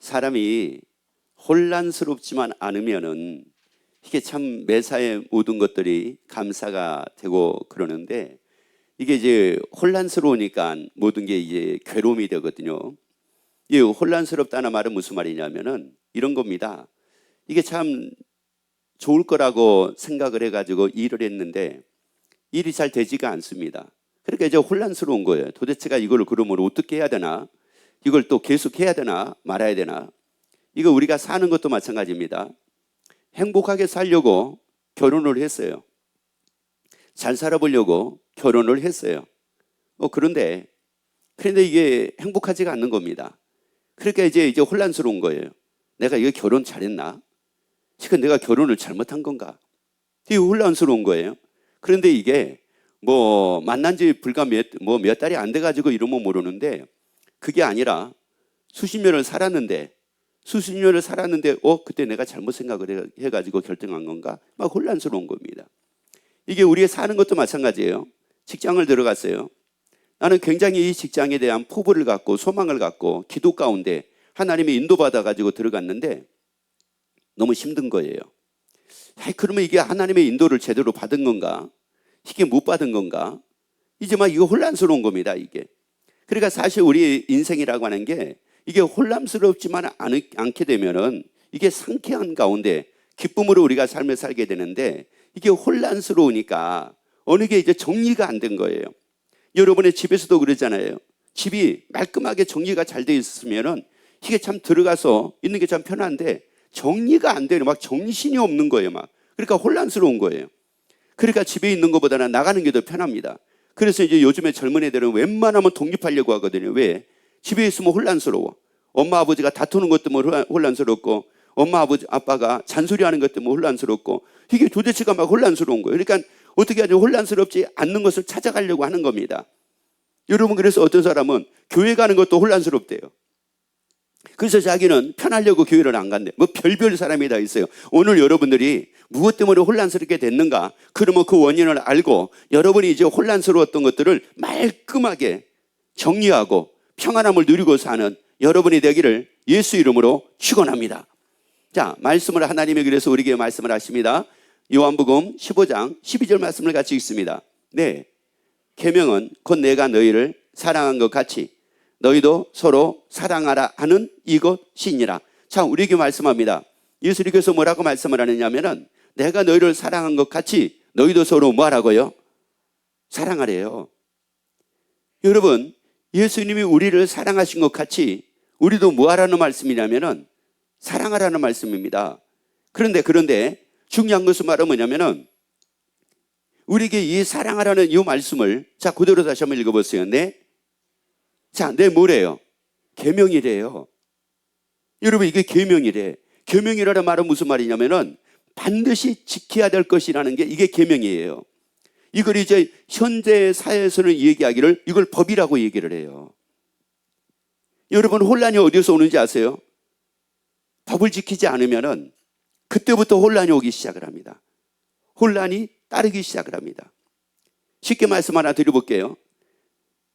사람이 혼란스럽지만 않으면은 이게 참 매사에 모든 것들이 감사가 되고 그러는데, 이게 이제 혼란스러우니까 모든 게 이제 괴로움이 되거든요. 이 혼란스럽다는 말은 무슨 말이냐면은 이런 겁니다. 이게 참 좋을 거라고 생각을 해가지고 일을 했는데 일이 잘 되지가 않습니다. 그러니까 이제 혼란스러운 거예요. 도대체가 이걸 그러면 어떻게 해야 되나? 이걸 또 계속 해야 되나? 말아야 되나? 이거 우리가 사는 것도 마찬가지입니다. 행복하게 살려고 결혼을 했어요. 잘 살아보려고 결혼을 했어요. 그런데 이게 행복하지가 않는 겁니다. 그러니까 이제 혼란스러운 거예요. 내가 이거 결혼 잘했나? 지금 내가 결혼을 잘못한 건가? 이게 혼란스러운 거예요. 그런데 이게 뭐 만난 지 불과 몇 달이 안 돼가지고 이러면 모르는데, 그게 아니라 수십 년을 살았는데 그때 내가 잘못 생각을 해가지고 결정한 건가? 막 혼란스러운 겁니다. 이게 우리의 사는 것도 마찬가지예요. 직장을 들어갔어요. 나는 굉장히 이 직장에 대한 포부를 갖고 소망을 갖고 기도 가운데 하나님의 인도받아가지고 들어갔는데 너무 힘든 거예요. 그러면 이게 하나님의 인도를 제대로 받은 건가? 이게 못 받은 건가? 이제 막 이거 혼란스러운 겁니다, 이게. 그러니까 사실 우리 인생이라고 하는 게 이게 혼란스럽지만 않게 되면은 이게 상쾌한 가운데 기쁨으로 우리가 삶을 살게 되는데, 이게 혼란스러우니까 어느 게 이제 정리가 안 된 거예요. 여러분의 집에서도 그러잖아요. 집이 말끔하게 정리가 잘 돼 있으면은 이게 참 들어가서 있는 게 참 편한데 정리가 안 되는, 막 정신이 없는 거예요, 막. 그러니까 혼란스러운 거예요. 그러니까 집에 있는 것보다는 나가는 게 더 편합니다. 그래서 이제 요즘에 젊은 애들은 웬만하면 독립하려고 하거든요. 왜? 집에 있으면 혼란스러워. 엄마 아버지가 다투는 것 때문에 혼란스럽고, 엄마 아빠가 잔소리하는 것 때문에 혼란스럽고, 이게 도대체가 막 혼란스러운 거예요. 그러니까 어떻게 하죠? 혼란스럽지 않는 것을 찾아가려고 하는 겁니다. 여러분, 그래서 어떤 사람은 교회 가는 것도 혼란스럽대요. 그래서 자기는 편하려고 교회를 안 간대. 뭐 별별 사람이 다 있어요. 오늘 여러분들이 무엇 때문에 혼란스럽게 됐는가? 그러면 그 원인을 알고 여러분이 이제 혼란스러웠던 것들을 말끔하게 정리하고 평안함을 누리고 사는 여러분이 되기를 예수 이름으로 축원합니다. 자, 말씀을 하나님이 그래서 우리에게 말씀을 하십니다. 요한복음 15장 12절 말씀을 같이 읽습니다. 네, 계명은 곧 내가 너희를 사랑한 것 같이 너희도 서로 사랑하라 하는 이것이니라. 자, 우리에게 말씀합니다. 예수님께서 뭐라고 말씀을 하느냐면은 내가 너희를 사랑한 것 같이 너희도 서로 뭐 하라고요? 사랑하래요. 여러분, 예수님이 우리를 사랑하신 것 같이 우리도 뭐 하라는 말씀이냐면은 사랑하라는 말씀입니다. 그런데 중요한 것은 말은 뭐냐면은 우리에게 이 사랑하라는 이 말씀을, 자, 그대로 다시 한번 읽어보세요. 네. 자, 네, 뭐래요? 계명이래요. 여러분, 이게 계명이래. 계명이라는 말은 무슨 말이냐면은 반드시 지켜야 될 것이라는 게 이게 계명이에요. 이걸 이제 현재 사회에서는 얘기하기를 이걸 법이라고 얘기를 해요. 여러분, 혼란이 어디서 오는지 아세요? 법을 지키지 않으면은 그때부터 혼란이 오기 시작을 합니다. 혼란이 따르기 시작을 합니다. 쉽게 말씀 하나 드려볼게요.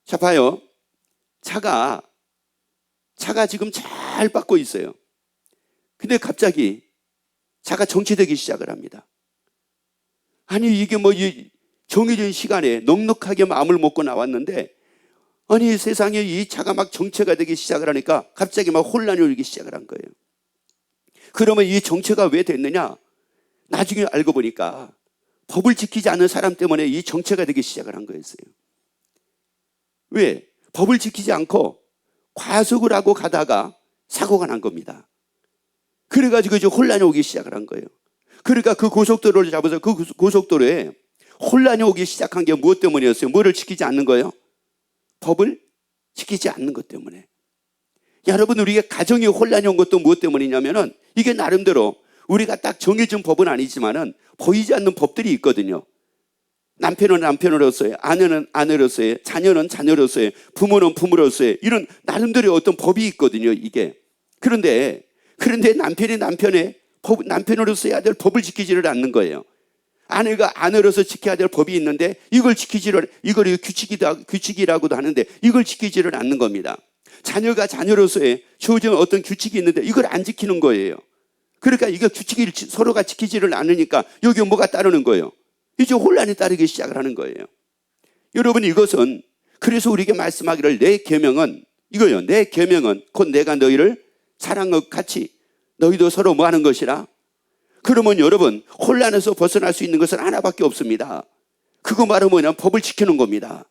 자, 봐요. 차가 지금 잘 받고 있어요. 근데 갑자기 차가 정체되기 시작을 합니다. 아니, 이게 뭐 정해진 시간에 넉넉하게 마음을 먹고 나왔는데, 아니, 세상에 이 차가 막 정체가 되기 시작을 하니까 갑자기 막 혼란이 오기 시작을 한 거예요. 그러면 이 정체가 왜 됐느냐? 나중에 알고 보니까 법을 지키지 않는 사람 때문에 이 정체가 되기 시작을 한 거였어요. 왜? 법을 지키지 않고 과속을 하고 가다가 사고가 난 겁니다. 그래가지고 이제 혼란이 오기 시작을 한 거예요. 그러니까 그 고속도로를 잡아서 그 고속도로에 혼란이 오기 시작한 게 무엇 때문이었어요? 뭐를 지키지 않는 거예요? 법을 지키지 않는 것 때문에. 여러분, 우리가 가정에 혼란이 온 것도 무엇 때문이냐면은 이게 나름대로 우리가 딱 정해진 법은 아니지만은 보이지 않는 법들이 있거든요. 남편은 남편으로서의, 아내는 아내로서의, 자녀는 자녀로서의, 부모는 부모로서의 이런 나름대로의 어떤 법이 있거든요, 이게. 그런데 남편이 남편으로서 해야 될 법을 지키지를 않는 거예요. 아내가 아내로서 지켜야 될 법이 있는데 이걸 규칙이라고도 하는데 이걸 지키지를 않는 겁니다. 자녀가 자녀로서의 주어진 어떤 규칙이 있는데 이걸 안 지키는 거예요. 그러니까 이게 규칙이 서로가 지키지를 않으니까 여기 뭐가 따르는 거예요? 이제 혼란이 따르기 시작을 하는 거예요. 여러분, 이것은 그래서 우리에게 말씀하기를 내 계명은 이거예요. 내 계명은 곧 내가 너희를 사랑한 것 같이 너희도 서로 뭐 하는 것이라. 그러면 여러분, 혼란에서 벗어날 수 있는 것은 하나밖에 없습니다. 그거 말은 뭐냐면 법을 지키는 겁니다.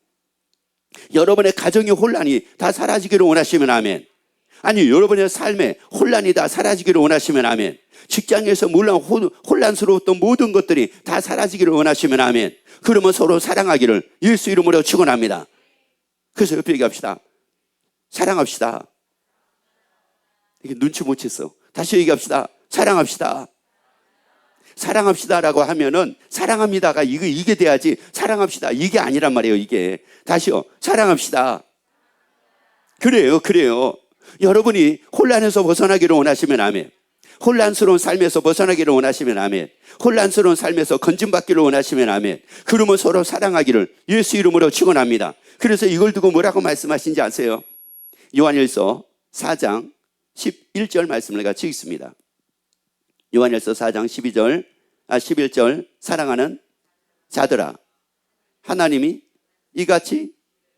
여러분의 가정의 혼란이 다 사라지기를 원하시면 아멘. 아니, 여러분의 삶에 혼란이 다 사라지기를 원하시면 아멘. 직장에서 물론 혼란스러웠던 모든 것들이 다 사라지기를 원하시면 아멘. 그러면 서로 사랑하기를 예수 이름으로 축원합니다. 그래서 옆에 얘기합시다. 사랑합시다. 이게 눈치 못 챘어. 다시 얘기합시다. 사랑합시다. 사랑합시다라고 하면은 사랑합니다가 이게 돼야지 사랑합시다 이게 아니란 말이에요. 이게 다시요. 사랑합시다. 그래요. 여러분이 혼란에서 벗어나기를 원하시면 아멘. 혼란스러운 삶에서 벗어나기를 원하시면 아멘. 혼란스러운 삶에서 건짐받기를 원하시면 아멘. 그러면 서로 사랑하기를 예수 이름으로 축원합니다. 그래서 이걸 두고 뭐라고 말씀하신지 아세요? 요한일서 4장 11절 말씀을 같이 읽습니다. 요한일서 4장 11절 사랑하는 자들아, 하나님이 이같이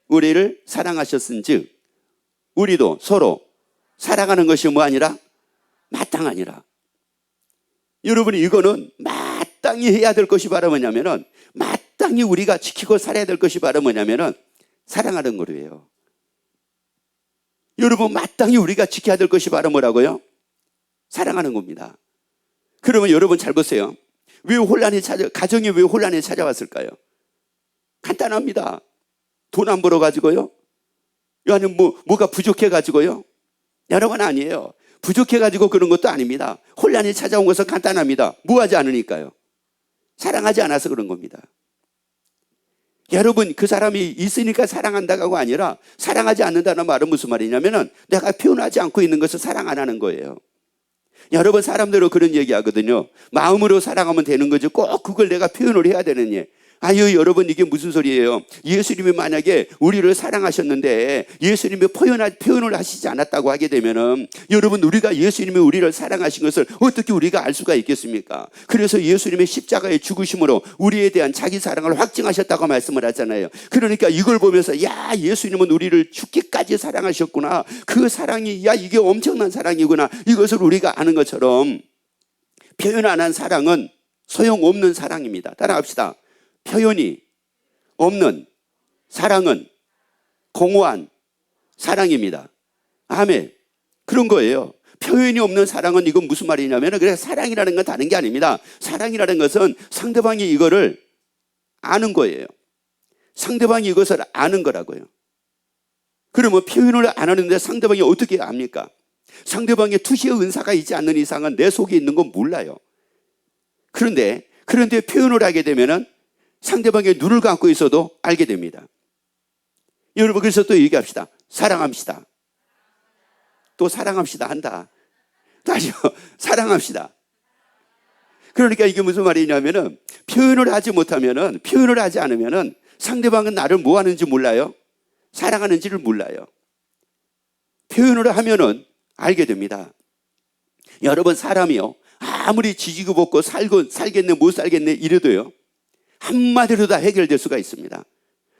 우리를 사랑하셨은즉 우리도 서로 사랑하는 것이 뭐 아니라 마땅하니라. 여러분이 이거는 마땅히 해야 될 것이 바로 뭐냐면은 마땅히 우리가 지키고 살아야 될 것이 바로 뭐냐면은 사랑하는 거예요. 여러분, 마땅히 우리가 지켜야 될 것이 바로 뭐라고요? 사랑하는 겁니다. 그러면 여러분 잘 보세요. 가정이 왜 혼란이 찾아왔을까요? 간단합니다. 돈 안 벌어가지고요? 아니면 뭐가 부족해가지고요? 여러분, 아니에요. 부족해가지고 그런 것도 아닙니다. 혼란이 찾아온 것은 간단합니다. 뭐 하지 않으니까요? 사랑하지 않아서 그런 겁니다. 여러분, 그 사람이 있으니까 사랑한다가 아니라 사랑하지 않는다는 말은 무슨 말이냐면은 내가 표현하지 않고 있는 것을 사랑 안 하는 거예요. 여러분, 사람들은 그런 얘기 하거든요. 마음으로 사랑하면 되는 거지 꼭 그걸 내가 표현을 해야 되는 예. 아유, 여러분, 이게 무슨 소리예요? 예수님이 만약에 우리를 사랑하셨는데 예수님이 표현을 하시지 않았다고 하게 되면은 여러분, 우리가 예수님이 우리를 사랑하신 것을 어떻게 우리가 알 수가 있겠습니까? 그래서 예수님의 십자가의 죽으심으로 우리에 대한 자기 사랑을 확증하셨다고 말씀을 하잖아요. 그러니까 이걸 보면서 야, 예수님은 우리를 죽기까지 사랑하셨구나. 그 사랑이 야, 이게 엄청난 사랑이구나. 이것을 우리가 아는 것처럼 표현 안 한 사랑은 소용없는 사랑입니다. 따라합시다. 표현이 없는 사랑은 공허한 사랑입니다. 아멘. 그런 거예요. 표현이 없는 사랑은 이건 무슨 말이냐면 그래, 사랑이라는 건 다른 게 아닙니다. 사랑이라는 것은 상대방이 이거를 아는 거예요. 상대방이 이것을 아는 거라고요. 그러면 표현을 안 하는데 상대방이 어떻게 압니까? 상대방의 투시의 은사가 있지 않는 이상은 내 속에 있는 건 몰라요. 그런데 표현을 하게 되면은 상대방의 눈을 감고 있어도 알게 됩니다. 여러분, 그래서 또 얘기합시다. 사랑합시다. 또 사랑합시다 한다. 다시요. 사랑합시다. 그러니까 이게 무슨 말이냐면은 표현을 하지 않으면은 상대방은 나를 뭐 하는지 몰라요. 사랑하는지를 몰라요. 표현을 하면은 알게 됩니다. 여러분, 사람이요, 아무리 지지고 볶고 살겠네 못 살겠네 이래도요, 한마디로 다 해결될 수가 있습니다.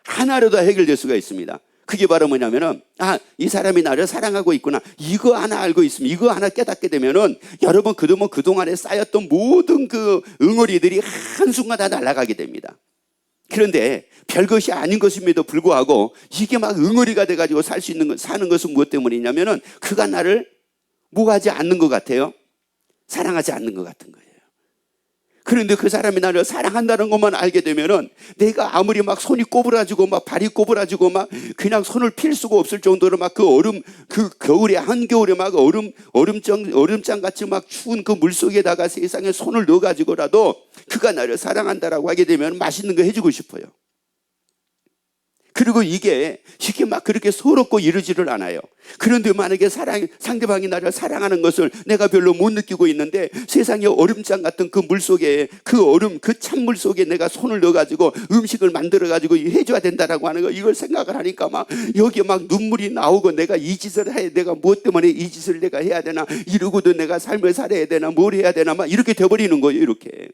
하나로 다 해결될 수가 있습니다. 그게 바로 뭐냐면은 이 사람이 나를 사랑하고 있구나. 이거 하나 알고 있으면, 이거 하나 깨닫게 되면은 여러분, 그동안에 쌓였던 모든 그 응어리들이 한순간 다 날아가게 됩니다. 그런데 별것이 아닌 것임에도 불구하고 이게 막 응어리가 돼가지고 사는 것은 무엇 때문이냐면은 그가 나를 뭐 하지 않는 것 같아요? 사랑하지 않는 것 같은 거예요. 그런데 그 사람이 나를 사랑한다는 것만 알게 되면은 내가 아무리 막 손이 꼬부라지고 막 발이 꼬부라지고 막 그냥 손을 필 수가 없을 정도로 막 그 겨울에 한겨울에 막 얼음장 같이 막 추운 그 물 속에다가 세상에 손을 넣어가지고라도 그가 나를 사랑한다라고 하게 되면 맛있는 거 해주고 싶어요. 그리고 이게 막 그렇게 서럽고 이러지를 않아요. 그런데 만약에 상대방이 나를 사랑하는 것을 내가 별로 못 느끼고 있는데 세상의 얼음장 같은 그 물 속에 그 찬물 속에 내가 손을 넣어가지고 음식을 만들어가지고 해줘야 된다라고 하는 거, 이걸 생각을 하니까 막 여기 막 눈물이 나오고, 내가 이 짓을 내가 무엇 때문에 이 짓을 내가 해야 되나, 이러고도 내가 삶을 살아야 되나, 뭘 해야 되나, 막 이렇게 돼버리는 거예요. 이렇게.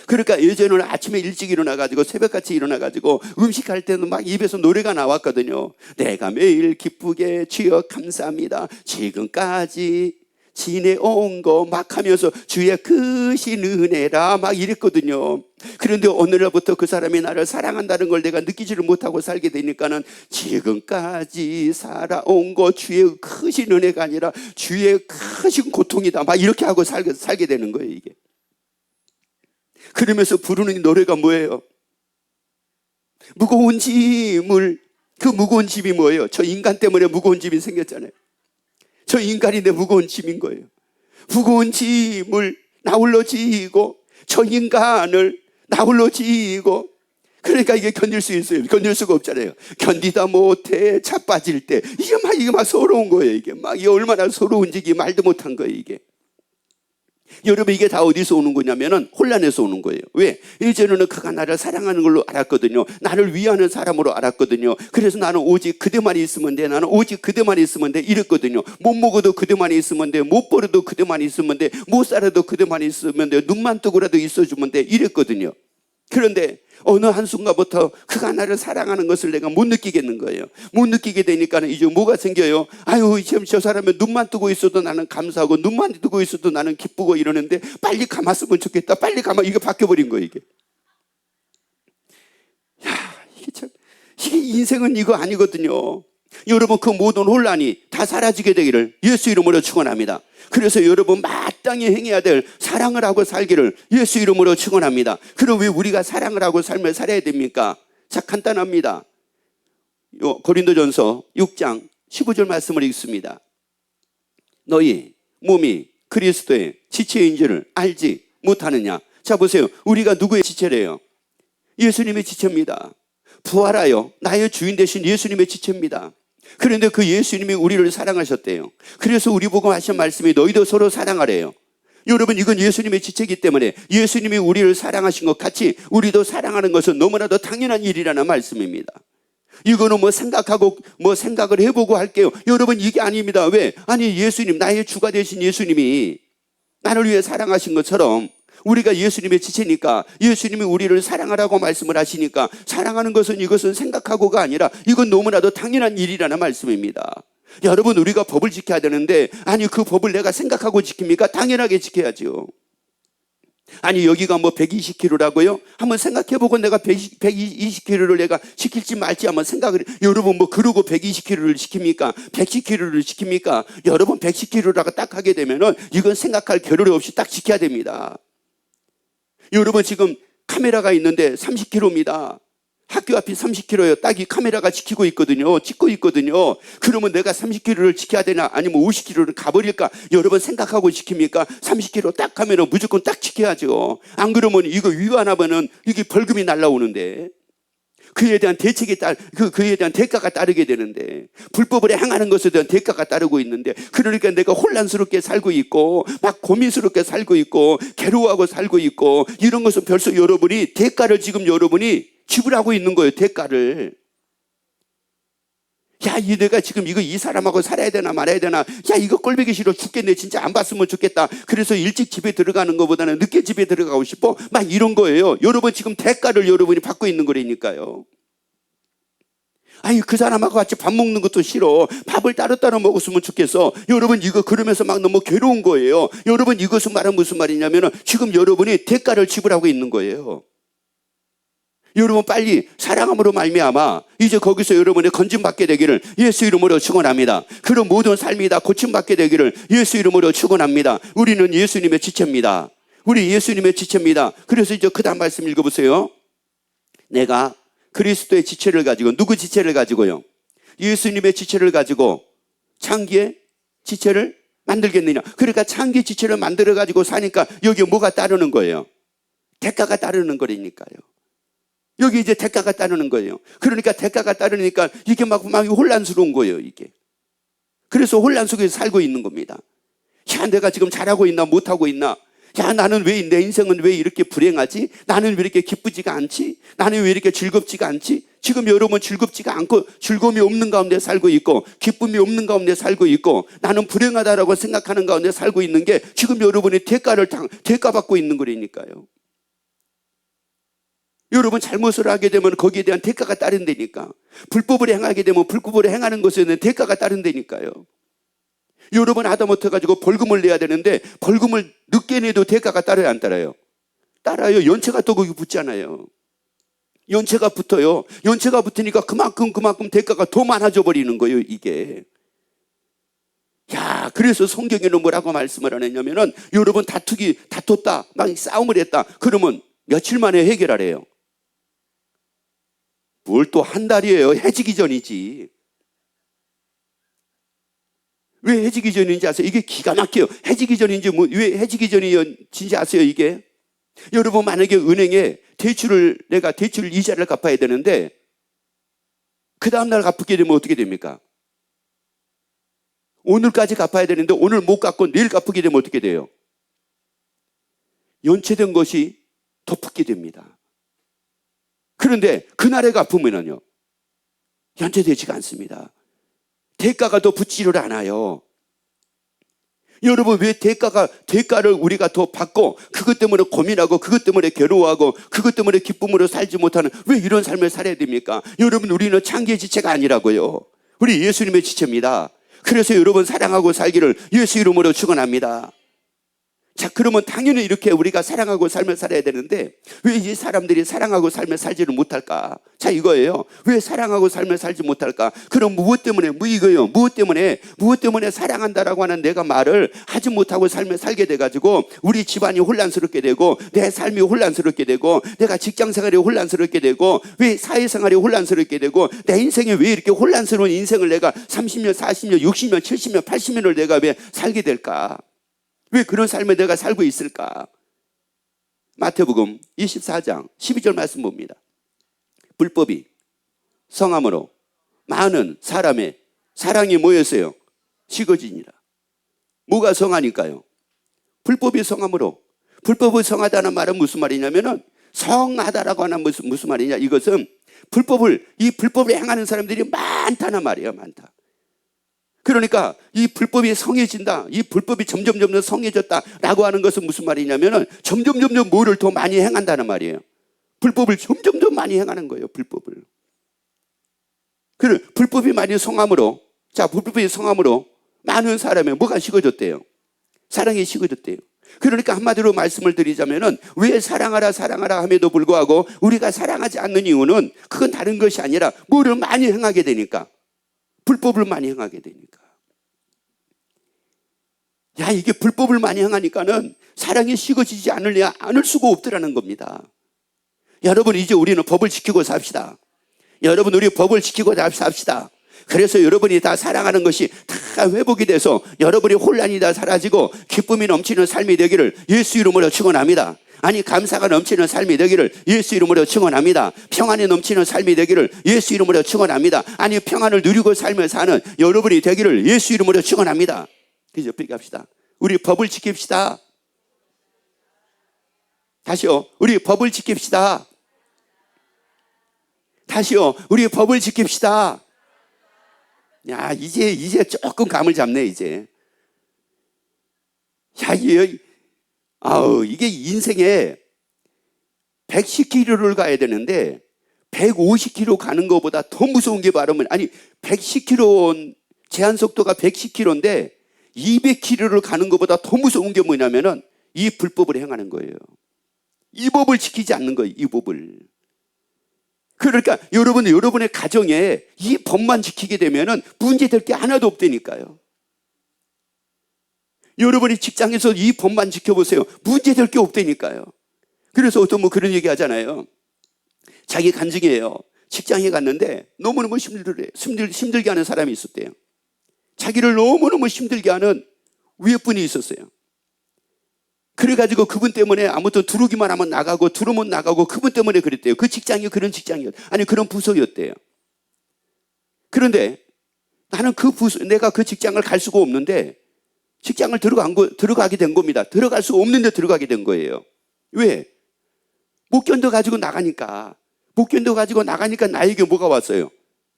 그러니까 예전에는 아침에 일찍 일어나가지고 새벽같이 일어나가지고 음식할 때는 막 입에서 노래가 나왔거든요. 내가 매일 기쁘게 주여 감사합니다, 지금까지 지내온 거 막 하면서 주의 크신 은혜라 막 이랬거든요. 그런데 오늘날부터 그 사람이 나를 사랑한다는 걸 내가 느끼지를 못하고 살게 되니까는 지금까지 살아온 거 주의 크신 은혜가 아니라 주의 크신 고통이다 막 이렇게 하고 살게 되는 거예요. 이게. 그러면서 부르는 노래가 뭐예요? 무거운 짐을, 그 무거운 짐이 뭐예요? 저 인간 때문에 무거운 짐이 생겼잖아요. 저 인간이 내 무거운 짐인 거예요. 무거운 짐을 나 홀로 지고, 저 인간을 나 홀로 지고. 그러니까 이게 견딜 수 있어요? 견딜 수가 없잖아요. 견디다 못해 자빠질 때 이게 막 서러운 거예요. 이게 얼마나 서러운지 이게 말도 못한 거예요. 이게. 여러분, 이게 다 어디서 오는 거냐면은 혼란에서 오는 거예요. 왜? 이제는 그가 나를 사랑하는 걸로 알았거든요. 나를 위하는 사람으로 알았거든요. 그래서 나는 오직 그대만 있으면 돼. 나는 오직 그대만 있으면 돼. 이랬거든요. 못 먹어도 그대만 있으면 돼. 못 벌어도 그대만 있으면 돼. 못 살아도 그대만 있으면 돼. 눈만 뜨고라도 있어주면 돼. 이랬거든요. 그런데 어느 한순간부터 그가 나를 사랑하는 것을 내가 못 느끼겠는 거예요. 못 느끼게 되니까 이제 뭐가 생겨요? 아유, 지금 저 사람은 눈만 뜨고 있어도 나는 감사하고, 눈만 뜨고 있어도 나는 기쁘고 이러는데 빨리 감았으면 좋겠다. 빨리 감아. 이게 바뀌어버린 거예요. 이게. 이게 인생은 이거 아니거든요. 여러분, 그 모든 혼란이 다 사라지게 되기를 예수 이름으로 축원합니다. 그래서 여러분, 마땅히 행해야 될 사랑을 하고 살기를 예수 이름으로 축원합니다. 그럼 왜 우리가 사랑을 하고 삶을 살아야 됩니까? 자, 간단합니다. 고린도전서 6장 15절 말씀을 읽습니다. 너희 몸이 그리스도의 지체인 줄을 알지 못하느냐? 자, 보세요. 우리가 누구의 지체래요? 예수님의 지체입니다. 부활하여 나의 주인 되신 예수님의 지체입니다. 그런데 그 예수님이 우리를 사랑하셨대요. 그래서 우리 보고 하신 말씀이 너희도 서로 사랑하래요. 여러분, 이건 예수님의 지체이기 때문에 예수님이 우리를 사랑하신 것 같이 우리도 사랑하는 것은 너무나도 당연한 일이라는 말씀입니다. 이거는 생각을 해보고 할게요. 여러분, 이게 아닙니다. 왜? 아니, 예수님, 나의 주가 되신 예수님이 나를 위해 사랑하신 것처럼 우리가 예수님의 지체니까 예수님이 우리를 사랑하라고 말씀을 하시니까 사랑하는 것은 이것은 생각하고가 아니라 이건 너무나도 당연한 일이라는 말씀입니다. 여러분, 우리가 법을 지켜야 되는데 아니, 그 법을 내가 생각하고 지킵니까? 당연하게 지켜야죠. 아니, 여기가 120km라고요? 한번 생각해보고 내가 120km를 내가 지킬지 말지 한번 생각을. 여러분, 그러고 120km를 지킵니까? 110km를 지킵니까? 여러분, 110km라고 딱 하게 되면은 이건 생각할 겨를이 없이 딱 지켜야 됩니다. 여러분, 지금 카메라가 있는데 30km입니다. 학교 앞이 30km예요. 딱 이 카메라가 지키고 있거든요. 찍고 있거든요. 그러면 내가 30km를 지켜야 되나 아니면 50km를 가버릴까? 여러분, 생각하고 지킵니까? 30km 딱 가면 무조건 딱 지켜야죠. 안 그러면 이거 위반하면은 이게 벌금이 날라오는데, 그에 대한 그에 대한 대가가 따르게 되는데, 불법을 행하는 것에 대한 대가가 따르고 있는데, 그러니까 내가 혼란스럽게 살고 있고 막 고민스럽게 살고 있고 괴로워하고 살고 있고 이런 것은 벌써 여러분이 대가를 지금 여러분이 지불하고 있는 거예요. 대가를. 야, 내가 지금 이 사람하고 살아야 되나 말아야 되나, 야, 이거 꼴보기 싫어 죽겠네, 진짜 안 봤으면 좋겠다, 그래서 일찍 집에 들어가는 것보다는 늦게 집에 들어가고 싶어, 막 이런 거예요. 여러분, 지금 대가를 여러분이 받고 있는 거라니까요. 아니, 그 사람하고 같이 밥 먹는 것도 싫어, 밥을 따로따로 먹었으면 좋겠어. 여러분, 이거 그러면서 막 너무 괴로운 거예요. 여러분, 이것은 말은 무슨 말이냐면은 지금 여러분이 대가를 지불하고 있는 거예요. 여러분, 빨리 사랑함으로 말미암아 이제 거기서 여러분이 건짐받게 되기를 예수 이름으로 축원합니다. 그런 모든 삶이 다 고침받게 되기를 예수 이름으로 축원합니다. 우리는 예수님의 지체입니다. 우리 예수님의 지체입니다. 그래서 이제 그 다음 말씀 읽어보세요. 내가 그리스도의 지체를 가지고, 누구 지체를 가지고요? 예수님의 지체를 가지고 창기의 지체를 만들겠느냐? 그러니까 창기 지체를 만들어 가지고 사니까 여기에 뭐가 따르는 거예요? 대가가 따르는 거라니까요. 여기 이제 대가가 따르는 거예요. 그러니까 대가가 따르니까 이게 막 혼란스러운 거예요, 이게. 그래서 혼란 속에서 살고 있는 겁니다. 야, 내가 지금 잘하고 있나 못하고 있나? 야, 나는 왜 내 인생은 왜 이렇게 불행하지? 나는 왜 이렇게 기쁘지가 않지? 나는 왜 이렇게 즐겁지가 않지? 지금 여러분 즐겁지가 않고 즐거움이 없는 가운데 살고 있고 기쁨이 없는 가운데 살고 있고 나는 불행하다라고 생각하는 가운데 살고 있는 게 지금 여러분이 대가받고 있는 거라니까요. 여러분 잘못을 하게 되면 거기에 대한 대가가 따른다니까. 불법을 행하게 되면 불법을 행하는 것에 대한 대가가 따른다니까요. 여러분 하다못해 가지고 벌금을 내야 되는데 벌금을 늦게 내도 대가가 따라요, 안 따라요? 따라요. 연체가 또 거기 붙잖아요. 연체가 붙어요. 연체가 붙으니까 그만큼 대가가 더 많아져 버리는 거예요, 이게. 야, 그래서 성경에는 뭐라고 말씀을 하냐면은 여러분 다퉜다, 막 싸움을 했다. 그러면 며칠 만에 해결하래요. 뭘 또 한 달이에요? 해지기 전이지. 왜 해지기 전인지 아세요? 이게 기가 막혀요. 해지기 전인지 왜 해지기 전인지 아세요, 이게? 여러분 만약에 은행에 내가 대출 이자를 갚아야 되는데 그 다음날 갚게 되면 어떻게 됩니까? 오늘까지 갚아야 되는데 오늘 못 갚고 내일 갚게 되면 어떻게 돼요? 연체된 것이 덮게 됩니다. 그런데 그날에 갚으면요 연체되지가 않습니다. 대가가 더 붙지를 않아요. 여러분 왜 대가를 우리가 더 받고 그것 때문에 고민하고 그것 때문에 괴로워하고 그것 때문에 기쁨으로 살지 못하는 왜 이런 삶을 살아야 됩니까? 여러분 우리는 창기의 지체가 아니라고요. 우리 예수님의 지체입니다. 그래서 여러분 사랑하고 살기를 예수 이름으로 축원합니다. 자, 그러면 당연히 이렇게 우리가 사랑하고 삶을 살아야 되는데 왜 이 사람들이 사랑하고 삶을 살지를 못할까? 자, 이거예요. 왜 사랑하고 삶을 살지 못할까? 그럼 무엇 때문에? 이거예요. 무엇 때문에 사랑한다라고 하는 내가 말을 하지 못하고 삶을 살게 돼가지고 우리 집안이 혼란스럽게 되고 내 삶이 혼란스럽게 되고 내가 직장생활이 혼란스럽게 되고 왜 사회생활이 혼란스럽게 되고 내 인생이 왜 이렇게 혼란스러운 인생을 내가 30년, 40년, 60년, 70년, 80년을 내가 왜 살게 될까? 왜 그런 삶을 내가 살고 있을까? 마태복음 24장 12절 말씀 봅니다. 불법이 성함으로 많은 사람의 사랑이 모였어요. 식어지니라. 뭐가 성하니까요? 불법이 성함으로. 불법이 성하다는 말은 무슨 말이냐면은 성하다라고 하는 무슨 말이냐? 이것은 이 불법을 행하는 사람들이 많다는 말이에요. 많다. 그러니까 이 불법이 성해진다. 이 불법이 점점 성해졌다라고 하는 것은 무슨 말이냐면은 점점 뭐를 더 많이 행한다는 말이에요. 불법을 점점 더 많이 행하는 거예요. 불법을. 그래 불법이 많이 성함으로 불법이 성함으로 많은 사람의 뭐가 식어졌대요? 사랑이 식어졌대요. 그러니까 한마디로 말씀을 드리자면은 왜 사랑하라 함에도 불구하고 우리가 사랑하지 않는 이유는 그건 다른 것이 아니라 뭐를 많이 행하게 되니까. 불법을 많이 행하게 되니까. 야, 이게 불법을 많이 행하니까는 사랑이 식어지지 않을 수가 없더라는 겁니다. 여러분, 이제 우리는 법을 지키고 삽시다. 여러분, 우리 법을 지키고 삽시다. 그래서 여러분이 다 사랑하는 것이 다 회복이 돼서 여러분의 혼란이 다 사라지고 기쁨이 넘치는 삶이 되기를 예수 이름으로 축원합니다. 아니 감사가 넘치는 삶이 되기를 예수 이름으로 축원합니다. 평안이 넘치는 삶이 되기를 예수 이름으로 축원합니다. 아니 평안을 누리고 삶을 사는 여러분이 되기를 예수 이름으로 축원합니다. 그죠? 그렇게 합시다. 우리 법을 지킵시다. 다시요. 우리 법을 지킵시다. 다시요. 우리 법을 지킵시다. 야, 이제 조금 감을 잡네, 이제. 야, 이게 인생에 110km를 가야 되는데 150km 가는 것보다 더 무서운 게 바로 110km 제한 속도가 110km인데 200km를 가는 것보다 더 무서운 게 뭐냐면은 이 불법을 행하는 거예요. 이 법을 지키지 않는 거예요. 이 법을. 그러니까 여러분의 가정에 이 법만 지키게 되면은 문제될 게 하나도 없다니까요. 여러분이 직장에서 이 법만 지켜보세요. 문제될 게 없다니까요. 그래서 어떤 그런 얘기 하잖아요. 자기 간증이에요. 직장에 갔는데 너무너무 힘들게 하는 사람이 있었대요. 자기를 너무너무 힘들게 하는 위에 분이 있었어요. 그래가지고 그분 때문에 아무튼 들어오기만 하면 나가고 들어오면 나가고 그분 때문에 그랬대요. 그 직장이 그런 직장이었, 아니 그런 부서였대요. 그런데 나는 그 부서, 내가 그 직장을 갈 수가 없는데 직장을 들어가게 된 겁니다. 들어갈 수 없는데 들어가게 된 거예요. 왜? 못 견뎌가지고 나가니까. 못 견뎌가지고 나가니까 나에게 뭐가 왔어요?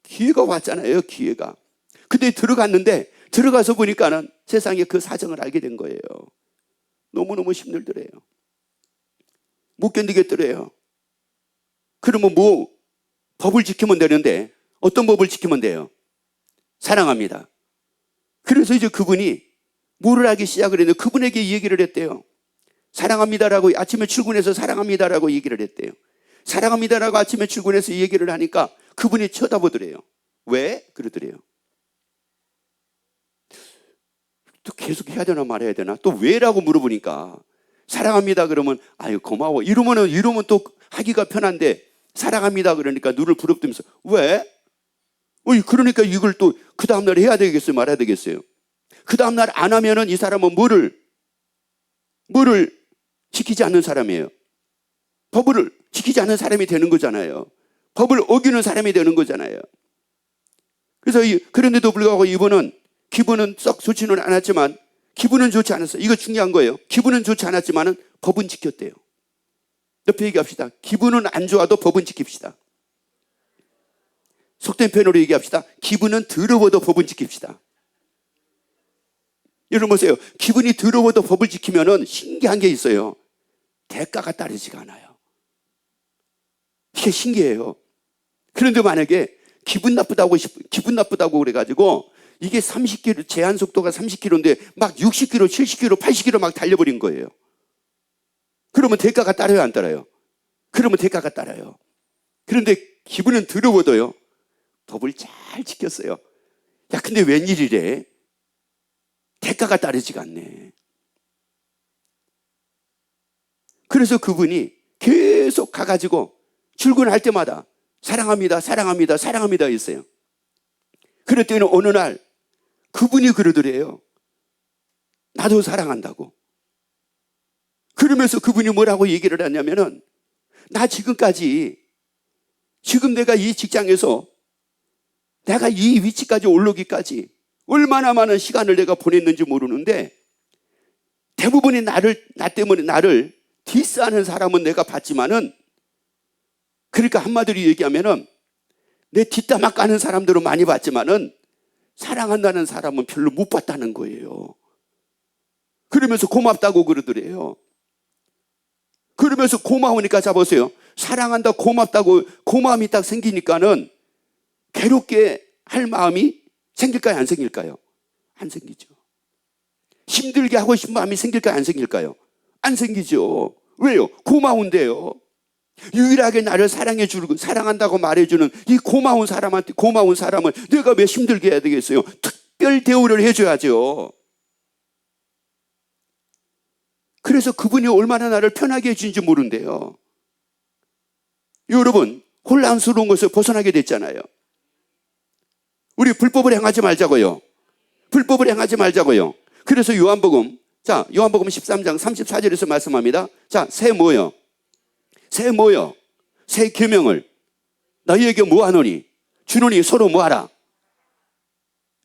기회가 왔잖아요, 기회가. 근데 들어갔는데 들어가서 보니까는 세상에 그 사정을 알게 된 거예요. 너무너무 힘들더래요. 못 견디겠더래요. 그러면 뭐 법을 지키면 되는데 어떤 법을 지키면 돼요? 사랑합니다. 그래서 이제 그분이 뭐를 하기 시작을 했는데 그분에게 이 얘기를 했대요. 사랑합니다라고 아침에 출근해서 사랑합니다라고 얘기를 했대요. 사랑합니다라고 아침에 출근해서 이 얘기를 하니까 그분이 쳐다보더래요. 왜? 그러더래요. 또 계속 해야 되나 말아야 되나? 또 왜라고 물어보니까 사랑합니다 그러면 아유 고마워 이러면 또 하기가 편한데 사랑합니다 그러니까 눈을 부릅뜨면서 왜? 그러니까 이걸 또 그 다음날 해야 되겠어요 말아야 되겠어요? 그 다음날 안 하면은 이 사람은 뭐를 지키지 않는 사람이에요. 법을 지키지 않는 사람이 되는 거잖아요. 법을 어기는 사람이 되는 거잖아요. 그래서 그런데도 불구하고 이분은 기분은 썩 좋지는 않았지만 기분은 좋지 않았어요. 이거 중요한 거예요. 기분은 좋지 않았지만은 법은 지켰대요. 옆에 얘기합시다. 기분은 안 좋아도 법은 지킵시다. 속된 표현으로 얘기합시다. 기분은 더러워도 법은 지킵시다. 여러분 보세요. 기분이 더러워도 법을 지키면은 신기한 게 있어요. 대가가 따르지가 않아요. 이게 신기해요. 그런데 만약에 기분 나쁘다고 그래가지고 이게 30km, 제한 속도가 30km인데 막 60km, 70km, 80km 막 달려버린 거예요. 그러면 대가가 따라요, 안 따라요? 그러면 대가가 따라요. 그런데 기분은 더러워도요, 법을 잘 지켰어요. 야, 근데 웬일이래? 대가가 따르지가 않네. 그래서 그분이 계속 가가지고 출근할 때마다 사랑합니다, 사랑합니다, 사랑합니다 했어요. 그랬더니 어느 날 그분이 그러더래요. 나도 사랑한다고. 그러면서 그분이 뭐라고 얘기를 하냐면은 나 지금 내가 이 직장에서 내가 이 위치까지 올라오기까지 얼마나 많은 시간을 내가 보냈는지 모르는데 대부분이 나 때문에 나를 디스하는 사람은 내가 봤지만은 그러니까 한마디로 얘기하면은 내 뒷담화 까는 사람들은 많이 봤지만은 사랑한다는 사람은 별로 못 봤다는 거예요. 그러면서 고맙다고 그러더래요. 그러면서 고마우니까 잡으세요. 사랑한다 고맙다고 고마움이 딱 생기니까는 괴롭게 할 마음이 생길까요? 안 생길까요? 안 생기죠. 힘들게 하고 싶은 마음이 생길까요? 안 생길까요? 안 생기죠. 왜요? 고마운데요. 유일하게 나를 사랑해주고 사랑한다고 말해주는 이 고마운 사람을 내가 왜 힘들게 해야 되겠어요? 특별 대우를 해줘야죠. 그래서 그분이 얼마나 나를 편하게 해주는지 모른대요. 여러분, 혼란스러운 것을 벗어나게 됐잖아요. 우리 불법을 행하지 말자고요. 불법을 행하지 말자고요. 그래서 요한복음 13장 34절에서 말씀합니다. 자, 새 뭐요? 새 계명을 너희에게 뭐하노니? 주노니 서로 뭐하라?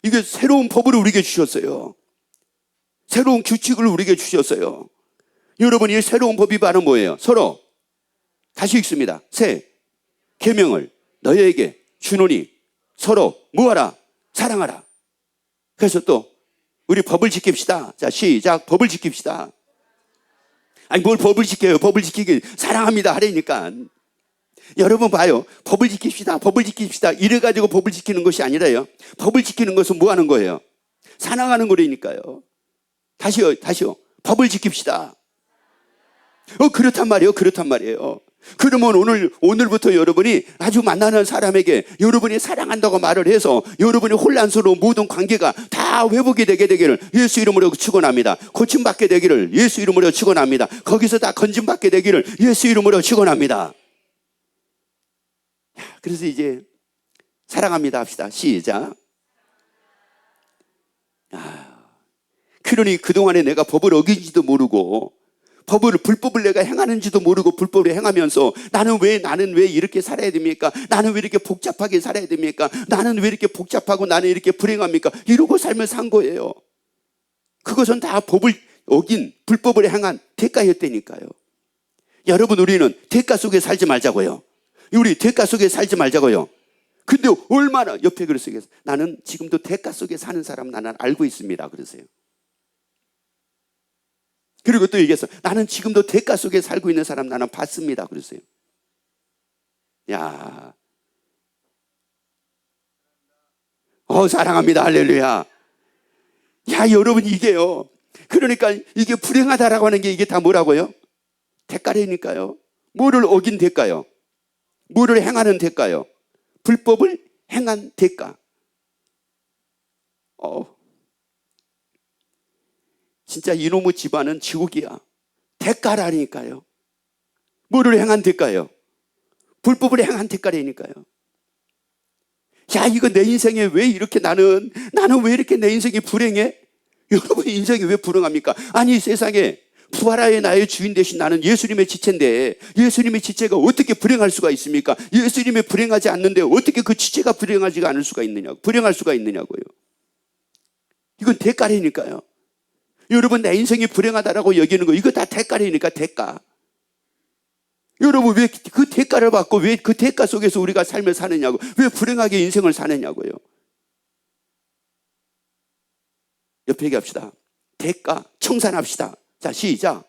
이게 새로운 법을 우리에게 주셨어요. 새로운 규칙을 우리에게 주셨어요. 여러분, 이 새로운 법이 바로 뭐예요? 서로 다시 읽습니다. 새 계명을 너희에게 주노니 서로 뭐하라? 사랑하라. 그래서 또 우리 법을 지킵시다. 자, 시작. 법을 지킵시다. 아니 뭘 법을 지켜요? 법을 지키기 사랑합니다 하려니까. 여러분 봐요. 법을 지킵시다 이래가지고 법을 지키는 것이 아니라요. 법을 지키는 것은 뭐 하는 거예요? 사랑하는 거라니까요. 다시요. 법을 지킵시다. 그렇단 말이에요. 그러면 오늘부터 여러분이 아주 만나는 사람에게 여러분이 사랑한다고 말을 해서 여러분이 혼란스러운 모든 관계가 다 회복이 되기를 예수 이름으로 축원합니다. 고침받게 되기를 예수 이름으로 축원합니다. 거기서 다 건짐받게 되기를 예수 이름으로 축원합니다. 그래서 이제 사랑합니다 합시다. 시작. 그러니 그동안에 내가 법을 어긴지도 모르고 불법을 내가 행하는지도 모르고 불법을 행하면서 나는 왜 이렇게 살아야 됩니까? 나는 왜 이렇게 복잡하게 살아야 됩니까? 나는 왜 이렇게 복잡하고 나는 이렇게 불행합니까? 이러고 삶을 산 거예요. 그것은 다 법을 어긴 불법을 행한 대가였다니까요. 여러분, 우리는 대가 속에 살지 말자고요. 우리 대가 속에 살지 말자고요. 근데 얼마나 옆에 그러세요. 나는 지금도 대가 속에 사는 사람 나는 알고 있습니다. 그러세요. 그리고 또 얘기했어. 나는 지금도 대가 속에 살고 있는 사람 나는 봤습니다. 그러세요. 야, 사랑합니다. 할렐루야. 야, 여러분, 이게요. 그러니까 이게 불행하다라고 하는 게 이게 다 뭐라고요? 대가라니까요. 뭐를 어긴 대가요? 뭐를 행하는 대가요? 불법을 행한 대가. 진짜 이놈의 집안은 지옥이야. 대가라니까요. 뭐를 행한 대가요? 불법을 행한 대가라니까요. 야, 이거 내 인생에 왜 이렇게 나는 왜 이렇게 내 인생이 불행해? 여러분 인생이 왜 불행합니까? 아니, 세상에 부활하여 나의 주인 되신 나는 예수님의 지체인데 예수님의 지체가 어떻게 불행할 수가 있습니까? 예수님이 불행하지 않는데 어떻게 그 지체가 불행하지가 않을 수가 있느냐고, 불행할 수가 있느냐고요. 이건 대가라니까요. 여러분, 내 인생이 불행하다라고 여기는 거 이거 다 대가라니까. 대가. 여러분, 왜 그 대가를 받고 왜 그 대가 속에서 우리가 삶을 사느냐고, 왜 불행하게 인생을 사느냐고요. 옆에 얘기합시다. 대가 청산합시다. 자, 시작.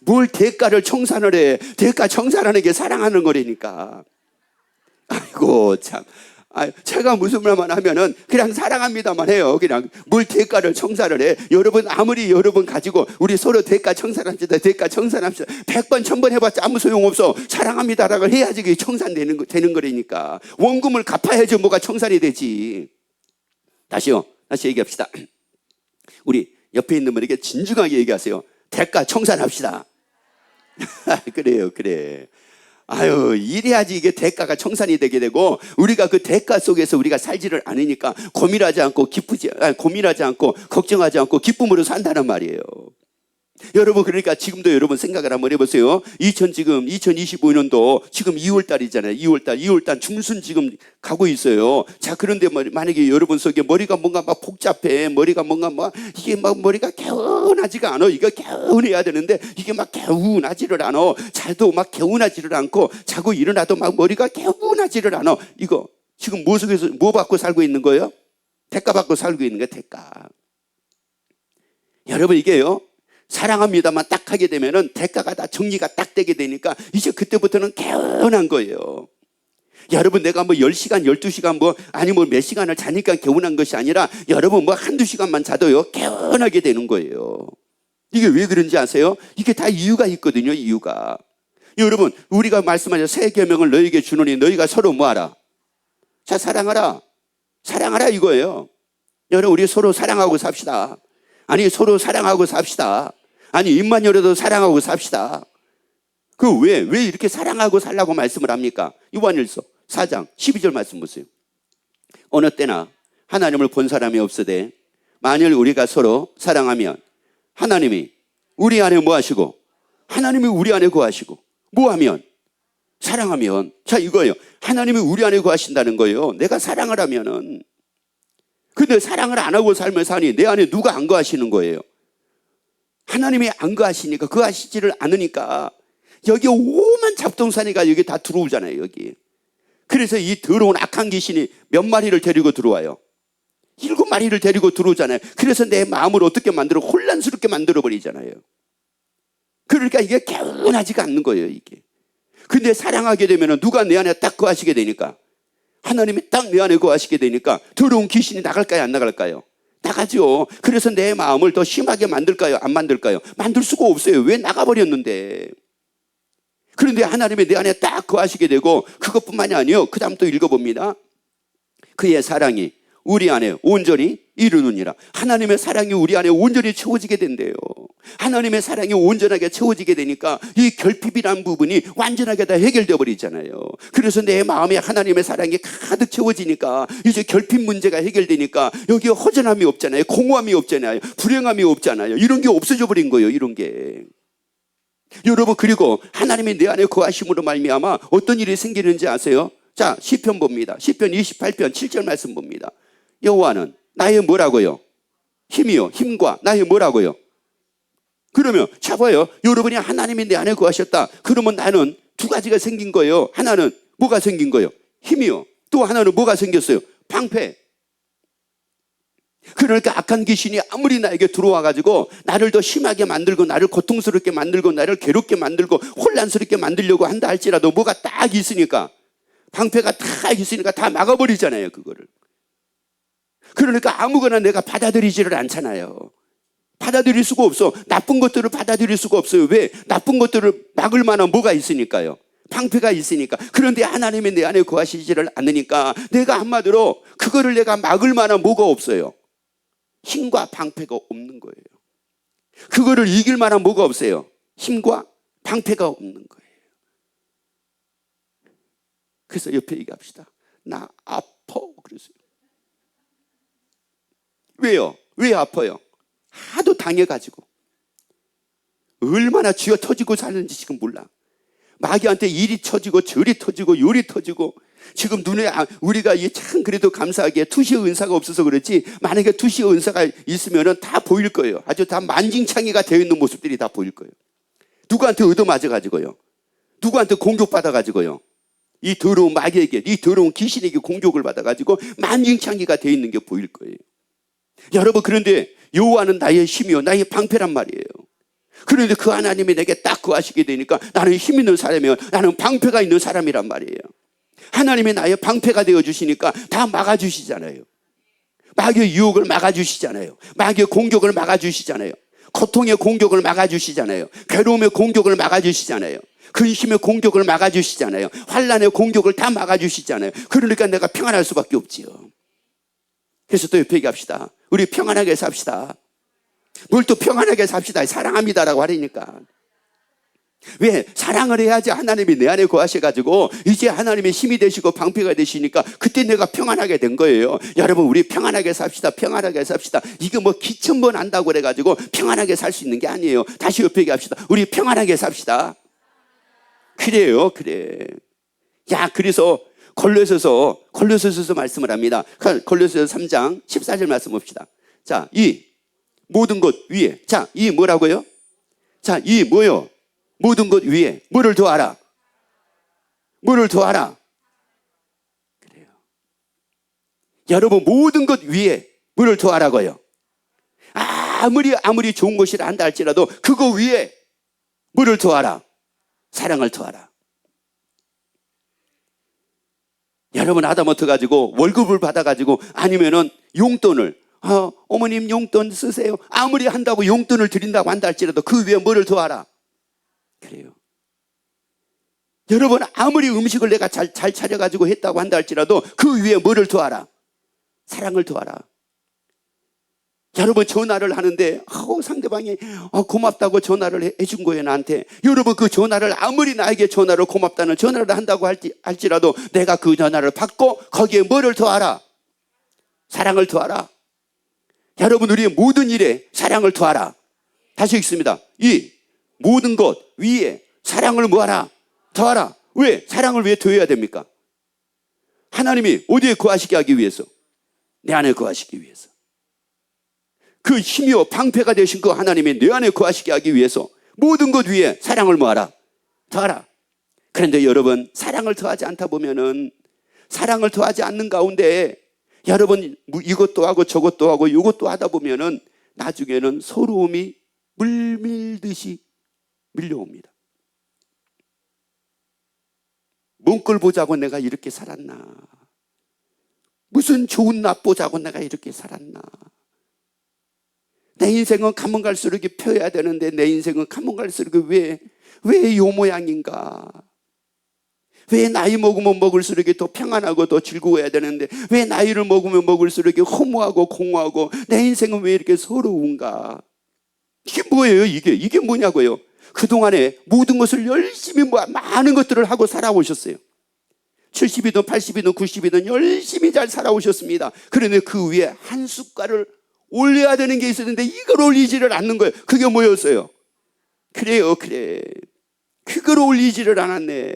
뭘 대가를 청산을 해? 대가 청산하는 게 사랑하는 거라니까. 아이고 참. 제가 무슨 말만 하면은 그냥 사랑합니다만 해요. 그냥 뭘 대가를 청산을 해. 여러분, 아무리 여러분 가지고 우리 서로 대가 청산합시다. 대가 청산합시다. 100번 1000번 해봤자 아무 소용없어. 사랑합니다라고 해야지 그게 청산되는 거라니까. 원금을 갚아야지 뭐가 청산이 되지. 다시 얘기합시다. 우리 옆에 있는 분에게 진중하게 얘기하세요. 대가 청산합시다. 그래요, 그래. 이래야지 이게 대가가 청산이 되게 되고, 우리가 그 대가 속에서 우리가 살지를 않으니까 고민하지 않고 걱정하지 않고 기쁨으로 산다는 말이에요. 여러분, 그러니까 지금도 여러분 생각을 한번 해보세요. 2025년도 지금 2월달이잖아요. 2월달 중순 지금 가고 있어요. 자, 그런데 만약에 여러분 속에 머리가 뭔가 막 복잡해. 머리가 뭔가 이게 막 머리가 개운하지가 않아. 이거 개운해야 되는데 이게 막 개운하지를 않아. 잘도 막 개운하지를 않고, 자고 일어나도 막 머리가 개운하지를 않아. 이거 지금 뭐 속에서 뭐 받고 살고 있는 거예요? 대가 받고 살고 있는 거예요. 대가. 여러분, 이게요, 사랑합니다만 딱 하게 되면은 대가가 다 정리가 딱 되게 되니까 이제 그때부터는 개운한 거예요. 여러분, 내가 10시간, 12시간 아니면 몇 시간을 자니까 개운한 것이 아니라 여러분 한두 시간만 자도요, 개운하게 되는 거예요. 이게 왜 그런지 아세요? 이게 다 이유가 있거든요, 이유가. 여러분, 우리가 말씀하신 새 계명을 너희에게 주노니 너희가 서로 뭐하라? 자, 사랑하라. 사랑하라 이거예요. 여러분, 우리 서로 사랑하고 삽시다. 아니, 서로 사랑하고 삽시다. 아니, 입만 열어도 사랑하고 삽시다. 왜 이렇게 사랑하고 살라고 말씀을 합니까? 요한일서 4장 12절 말씀 보세요. 어느 때나 하나님을 본 사람이 없으되 만일 우리가 서로 사랑하면 하나님이 우리 안에 뭐 하시고, 하나님이 우리 안에 거하시고, 뭐 하면? 사랑하면. 자, 이거예요. 하나님이 우리 안에 거하신다는 거예요. 내가 사랑을 하면은. 근데 사랑을 안 하고 삶을 사니 내 안에 누가 안 거하시는 거예요? 하나님이 안 거하시니까, 거하시지를 않으니까 여기 오만 잡동사니가 여기 다 들어오잖아요, 여기. 그래서 이 더러운 악한 귀신이 몇 마리를 데리고 들어와요? 7마리를 데리고 들어오잖아요. 그래서 내 마음을 어떻게 만들어? 혼란스럽게 만들어버리잖아요. 그러니까 이게 개운하지가 않는 거예요, 이게. 근데 사랑하게 되면 누가 내 안에 딱 거하시게 되니까, 하나님이 딱 내 안에 거하시게 되니까 더러운 귀신이 나갈까요, 안 나갈까요? 나가죠. 그래서 내 마음을 더 심하게 만들까요, 안 만들까요? 만들 수가 없어요. 왜? 나가버렸는데. 그런데 하나님이 내 안에 딱 거하시게 되고, 그것뿐만이 아니요, 그 다음 또 읽어봅니다. 그의 사랑이 우리 안에 온전히 이루느니라. 하나님의 사랑이 우리 안에 온전히 채워지게 된대요. 하나님의 사랑이 온전하게 채워지게 되니까 이 결핍이라는 부분이 완전하게 다 해결되어 버리잖아요. 그래서 내 마음에 하나님의 사랑이 가득 채워지니까 이제 결핍 문제가 해결되니까 여기에 허전함이 없잖아요. 공허함이 없잖아요. 불행함이 없잖아요. 이런 게 없어져 버린 거예요, 이런 게. 여러분, 그리고 하나님이 내 안에 거하심으로 말미암아 어떤 일이 생기는지 아세요? 자, 시편 봅니다. 시편 28편 7절 말씀 봅니다. 여호와는 나의 뭐라고요? 힘이요. 힘과 나의 뭐라고요? 그러면 잡아요. 여러분이 하나님이 내 안에 거하셨다. 그러면 나는 두 가지가 생긴 거예요. 하나는 뭐가 생긴 거예요? 힘이요. 또 하나는 뭐가 생겼어요? 방패. 그러니까 악한 귀신이 아무리 나에게 들어와가지고 나를 더 심하게 만들고 나를 고통스럽게 만들고 나를 괴롭게 만들고 혼란스럽게 만들려고 한다 할지라도 뭐가 딱 있으니까, 방패가 딱 있으니까 다 막아버리잖아요, 그거를. 그러니까 아무거나 내가 받아들이지를 않잖아요. 받아들일 수가 없어. 나쁜 것들을 받아들일 수가 없어요. 왜? 나쁜 것들을 막을 만한 뭐가 있으니까요. 방패가 있으니까. 그런데 하나님이 내 안에 거하시지를 않으니까 내가 한마디로 그거를 내가 막을 만한 뭐가 없어요. 힘과 방패가 없는 거예요. 그거를 이길 만한 뭐가 없어요. 힘과 방패가 없는 거예요. 그래서 옆에 얘기합시다. 나 아파. 그랬어요. 왜요? 왜 아파요? 하도 당해가지고 얼마나 쥐어 터지고 사는지 지금 몰라. 마귀한테 일이 터지고 절이 터지고 요리 터지고, 지금 눈에 우리가 참 그래도 감사하게 투시의 은사가 없어서 그렇지, 만약에 투시의 은사가 있으면 다 보일 거예요. 아주 다 만징창이가 되어 있는 모습들이 다 보일 거예요. 누구한테 얻어맞아가지고요, 누구한테 공격받아가지고요, 이 더러운 마귀에게, 이 더러운 귀신에게 공격을 받아가지고 만징창이가 되어 있는 게 보일 거예요. 여러분, 그런데 여호와는 나의 힘이요 나의 방패란 말이에요. 그런데 그 하나님이 내게 딱 거하시게 되니까 나는 힘 있는 사람이요, 나는 방패가 있는 사람이란 말이에요. 하나님이 나의 방패가 되어주시니까 다 막아주시잖아요. 마귀의 유혹을 막아주시잖아요. 마귀의 공격을 막아주시잖아요. 고통의 공격을 막아주시잖아요. 괴로움의 공격을 막아주시잖아요. 근심의 공격을 막아주시잖아요. 환난의 공격을 다 막아주시잖아요. 그러니까 내가 평안할 수밖에 없지요. 그래서 또 옆에 얘기합시다. 우리 평안하게 삽시다. 뭘 또 평안하게 삽시다. 사랑합니다라고 하려니까. 왜? 사랑을 해야지 하나님이 내 안에 거하셔가지고 이제 하나님의 힘이 되시고 방패가 되시니까 그때 내가 평안하게 된 거예요. 여러분, 우리 평안하게 삽시다. 평안하게 삽시다. 이게 뭐 기천번 한다고 그래가지고 평안하게 살 수 있는 게 아니에요. 다시 옆에 얘기합시다. 우리 평안하게 삽시다. 그래요, 그래. 야, 그래서 골로새서 말씀을 합니다. 골로새서 3장 14절 말씀 봅시다. 자, 이 모든 것 위에. 자, 이 뭐라고요? 자, 이 뭐요? 모든 것 위에 뭐를 더하라? 뭐를 더하라? 그래요. 여러분, 모든 것 위에 뭐를 더하라고요? 아무리 좋은 것이라 한다 할지라도 그거 위에 뭐를 더하라? 사랑을 더하라. 여러분, 하다못해 가지고 월급을 받아가지고 아니면은 용돈을, 어머님 용돈 쓰세요, 아무리 한다고 용돈을 드린다고 한다 할지라도 그 위에 뭐를 더하라? 그래요. 여러분, 아무리 음식을 내가 잘 차려가지고 했다고 한다 할지라도 그 위에 뭐를 더하라? 사랑을 더하라. 여러분, 전화를 하는데 상대방이 고맙다고 전화를 해준 거예요, 나한테. 여러분, 그 전화를 아무리 나에게 전화를 고맙다는 전화를 한다고 할지라도 내가 그 전화를 받고 거기에 뭐를 더하라? 사랑을 더하라. 여러분, 우리의 모든 일에 사랑을 더하라. 다시 읽습니다. 이 모든 것 위에 사랑을 뭐하라? 더하라. 왜? 사랑을 왜 더해야 됩니까? 하나님이 어디에 거하시게 하기 위해서? 내 안에 거하시기 위해서. 그 힘이요 방패가 되신 그 하나님이 내 안에 거하시게 하기 위해서 모든 것 위에 사랑을 뭐하라? 더하라. 그런데 여러분, 사랑을 더하지 않다 보면은, 사랑을 더하지 않는 가운데 여러분 이것도 하고 저것도 하고 이것도 하다 보면은 나중에는 서러움이 물밀듯이 밀려옵니다. 뭔 걸 보자고 내가 이렇게 살았나? 무슨 좋은 낯 보자고 내가 이렇게 살았나? 내 인생은 가면 갈수록 펴야 되는데 내 인생은 가면 갈수록 왜 이 모양인가? 왜 나이 먹으면 먹을수록 더 평안하고 더 즐거워야 되는데 왜 나이를 먹으면 먹을수록 허무하고 공허하고 내 인생은 왜 이렇게 서러운가? 이게 뭐예요? 이게 뭐냐고요? 그동안에 모든 것을 열심히 많은 것들을 하고 살아오셨어요. 70이든 80이든 90이든 열심히 잘 살아오셨습니다. 그런데 그 위에 한 숟갈을 올려야 되는 게 있었는데 이걸 올리지를 않는 거예요. 그게 뭐였어요? 그래요, 그래. 그걸 올리지를 않았네.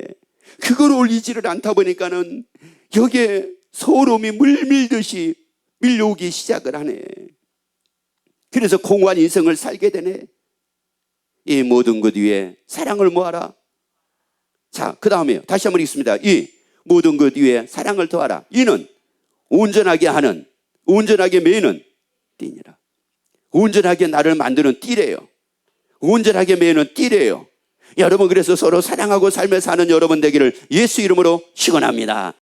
그걸 올리지를 않다 보니까는 여기에 서러움이 물밀듯이 밀려오기 시작을 하네. 그래서 공허한 인생을 살게 되네. 이 모든 것 위에 사랑을 모아라. 자, 그 다음에 다시 한번 읽습니다. 이 모든 것 위에 사랑을 더하라. 이는 온전하게 하는, 온전하게 매는 띠니라. 온전하게 나를 만드는 띠래요. 온전하게 매는 띠래요. 여러분, 그래서 서로 사랑하고 삶을 사는 여러분 되기를 예수 이름으로 축원합니다.